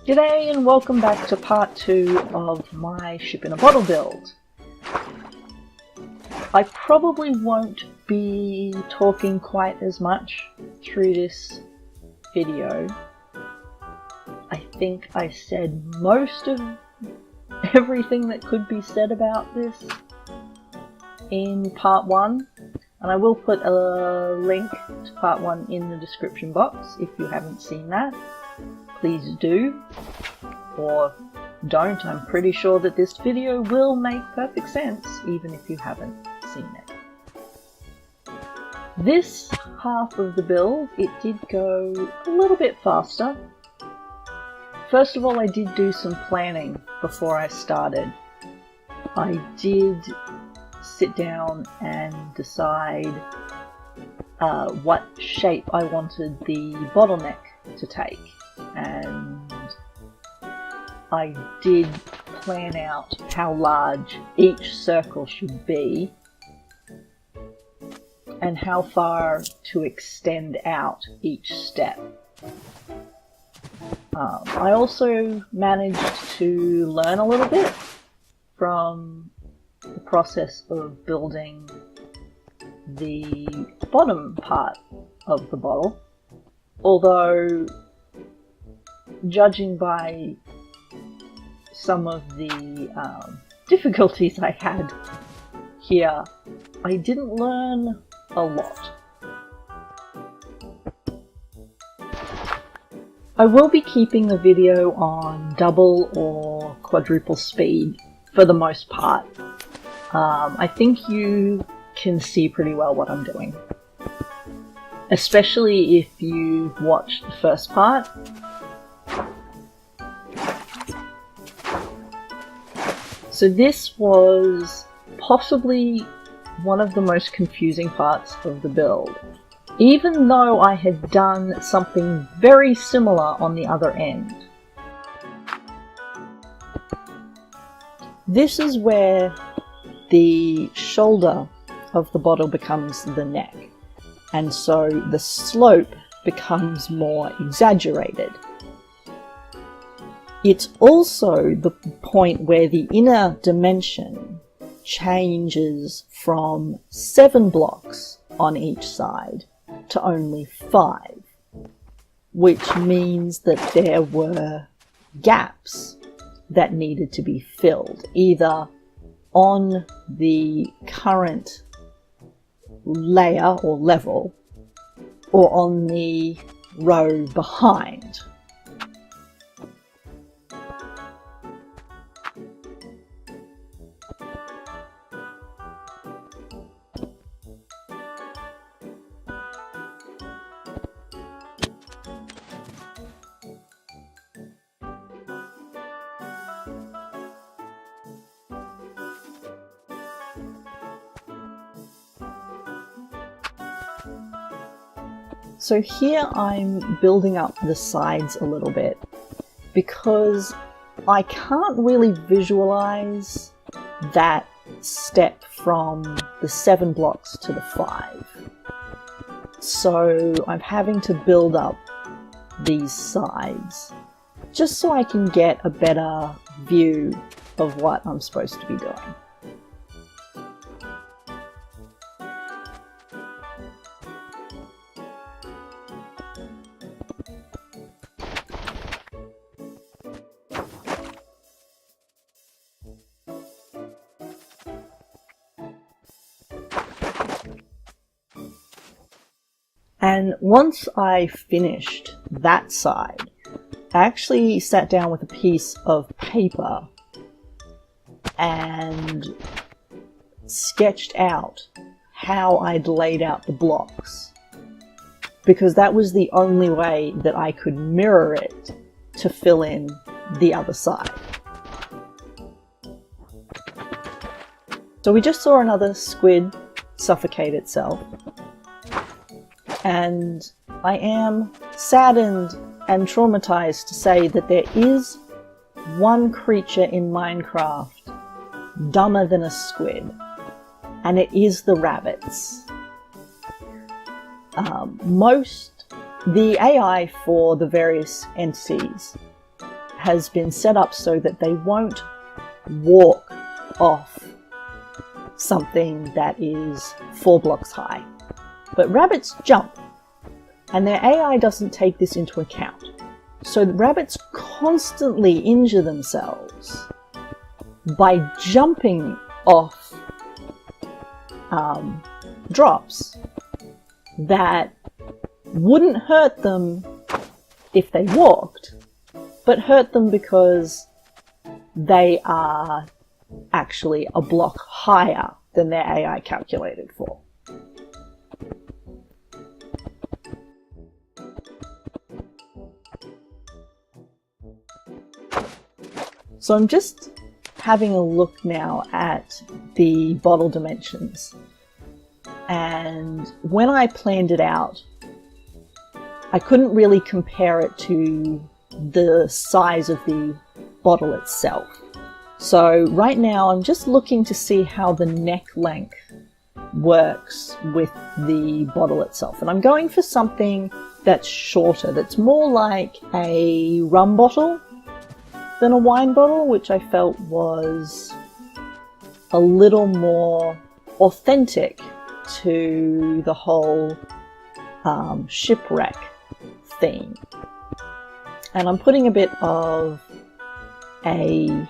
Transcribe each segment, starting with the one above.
G'day and welcome back to part 2 of my ship in a bottle build. I probably won't be talking quite as much through this video. I think I said most of everything that could be said about this in part 1, and I will put a link to part 1 in the description box if you haven't seen that. Please do, or don't. I'm pretty sure that this video will make perfect sense, even if you haven't seen it. This half of the build, it did go a little bit faster. First of all, I did do some planning before I started. I did sit down and decide what shape I wanted the bottleneck to take. And I did plan out how large each circle should be and how far to extend out each step. I also managed to learn a little bit from the process of building the bottom part of the bottle, although judging by some of the difficulties I had here, I didn't learn a lot. I will be keeping the video on double or quadruple speed for the most part. I think you can see pretty well what I'm doing, especially if you watched the first part. So this was possibly one of the most confusing parts of the build, even though I had done something very similar on the other end. This is where the shoulder of the bottle becomes the neck, and so the slope becomes more exaggerated. It's also the point where the inner dimension changes from 7 blocks on each side to only 5, which means that there were gaps that needed to be filled, either on the current layer or level or on the row behind. So here I'm building up the sides a little bit because I can't really visualize that step from the 7 blocks to the 5. So I'm having to build up these sides just so I can get a better view of what I'm supposed to be doing. And once I finished that side, I actually sat down with a piece of paper and sketched out how I'd laid out the blocks, because that was the only way that I could mirror it to fill in the other side. So we just saw another squid suffocate itself. And I am saddened and traumatized to say that there is one creature in Minecraft dumber than a squid, and it is the rabbits. The AI for the various entities has been set up so that they won't walk off something that is 4 blocks high. But rabbits jump, and their AI doesn't take this into account. So the rabbits constantly injure themselves by jumping off drops that wouldn't hurt them if they walked, but hurt them because they are actually a block higher than their AI calculated for. So I'm just having a look now at the bottle dimensions, and when I planned it out, I couldn't really compare it to the size of the bottle itself. So right now I'm just looking to see how the neck length works with the bottle itself, and I'm going for something that's shorter, that's more like a rum bottle than a wine bottle, which I felt was a little more authentic to the whole shipwreck theme. And I'm putting a bit of a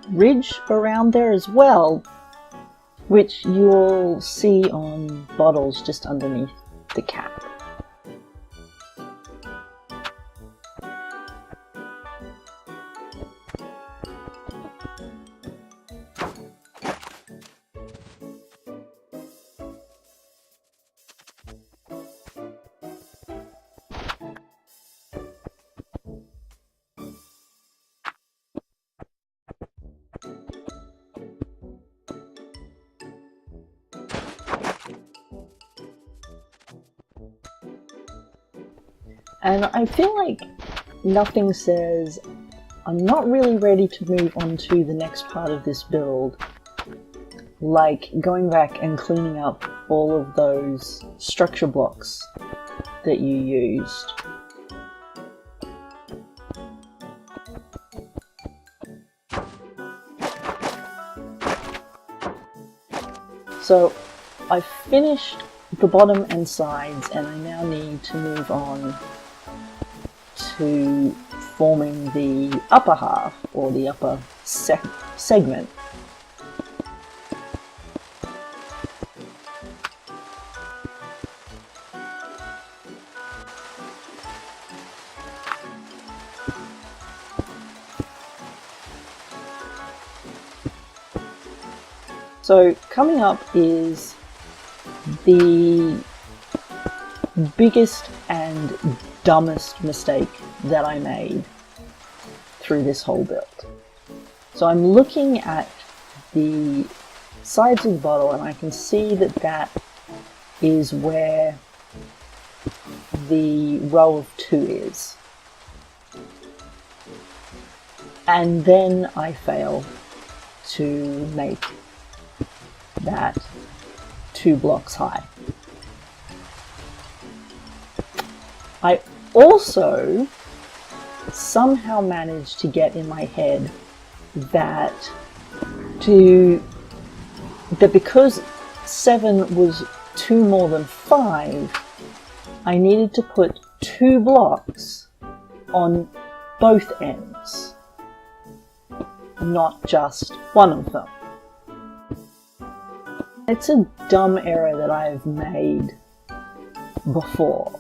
ridge around there as well, which you'll see on bottles just underneath the cap. And I feel like nothing says I'm not really ready to move on to the next part of this build, like going back and cleaning up all of those structure blocks that you used. So I've finished the bottom and sides, and I now need to move on to forming the upper half, or the upper segment. So coming up is the biggest and dumbest mistake that I made through this whole build. So I'm looking at the sides of the bottle and I can see that that is where the row of 2 is. And then I fail to make that 2 blocks high. I also somehow managed to get in my head that because 7 was 2 more than 5, I needed to put 2 blocks on both ends, not just one of them. It's a dumb error that I've made before.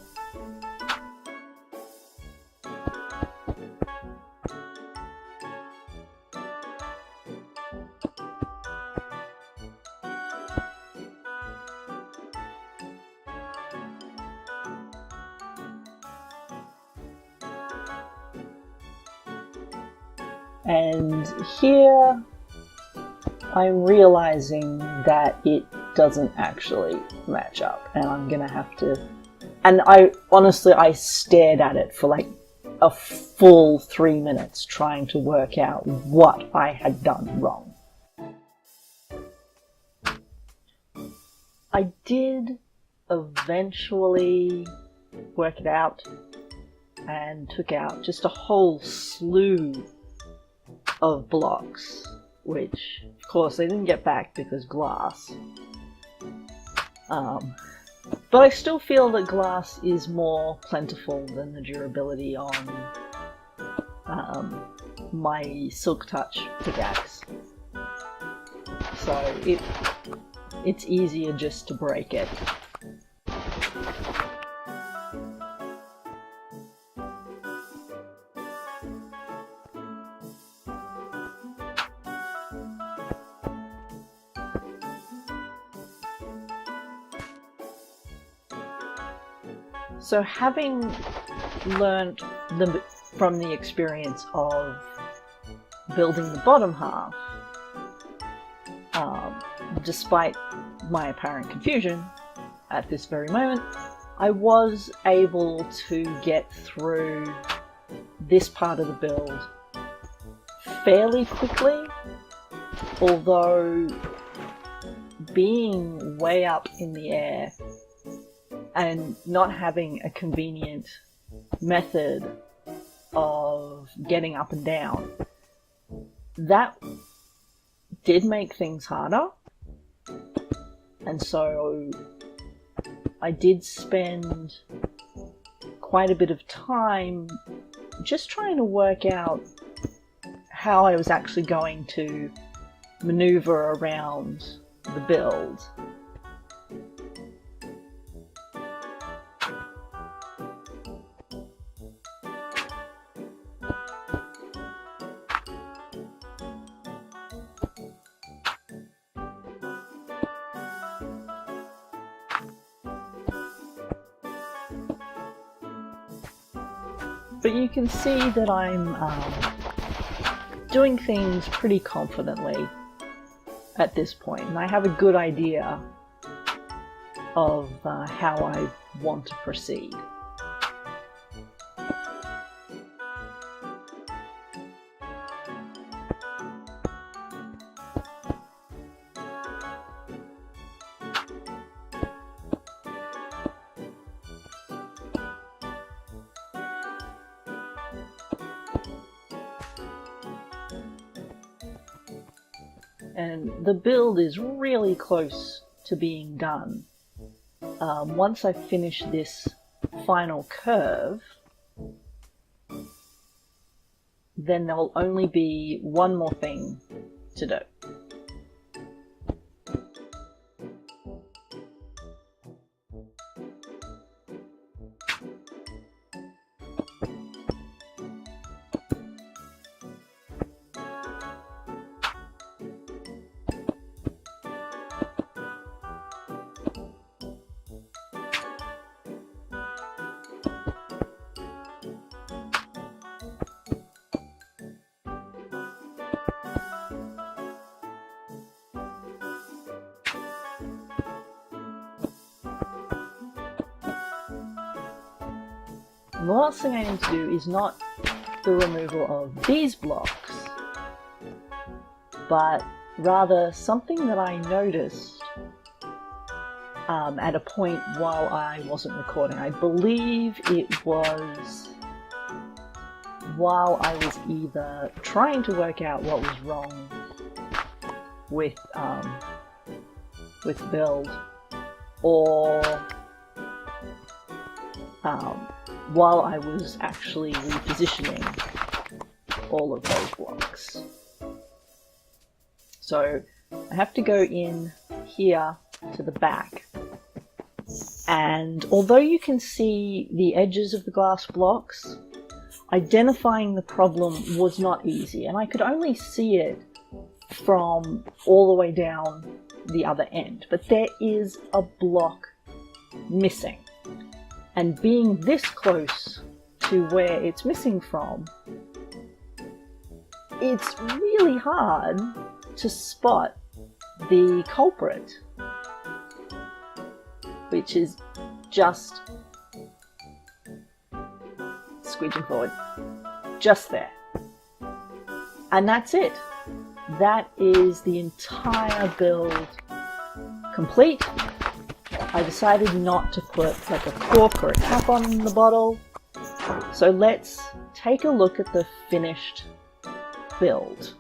And here I'm realizing that it doesn't actually match up, and I'm gonna have to, and I stared at it for like a full 3 minutes trying to work out what I had done wrong. I did eventually work it out and took out just a whole slew of blocks, which of course they didn't get back because glass. But I still feel that glass is more plentiful than the durability on my Silk Touch pickaxe. So it's easier just to break it. So having learned from the experience of building the bottom half, despite my apparent confusion at this very moment, I was able to get through this part of the build fairly quickly, although being way up in the air and not having a convenient method of getting up and down, that did make things harder. And so I did spend quite a bit of time just trying to work out how I was actually going to maneuver around the build. But you can see that I'm doing things pretty confidently at this point, and I have a good idea of how I want to proceed. And the build is really close to being done. Once I finish this final curve, then there'll only be one more thing to do. And the last thing I need to do is not the removal of these blocks, but rather something that I noticed at a point while I wasn't recording. I believe it was while I was either trying to work out what was wrong with build, or while I was actually repositioning all of those blocks. So I have to go in here to the back, and although you can see the edges of the glass blocks, identifying the problem was not easy, and I could only see it from all the way down the other end. But there is a block missing, and being this close to where it's missing from, it's really hard to spot the culprit, which is just squeeging forward, just there. And that's it. That is the entire build complete. I decided not to put like a cork or a cap on the bottle, so let's take a look at the finished build.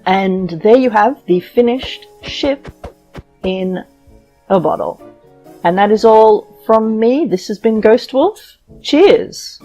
And there you have the finished ship in a bottle. And that is all from me. This has been Ghost Wolf. Cheers!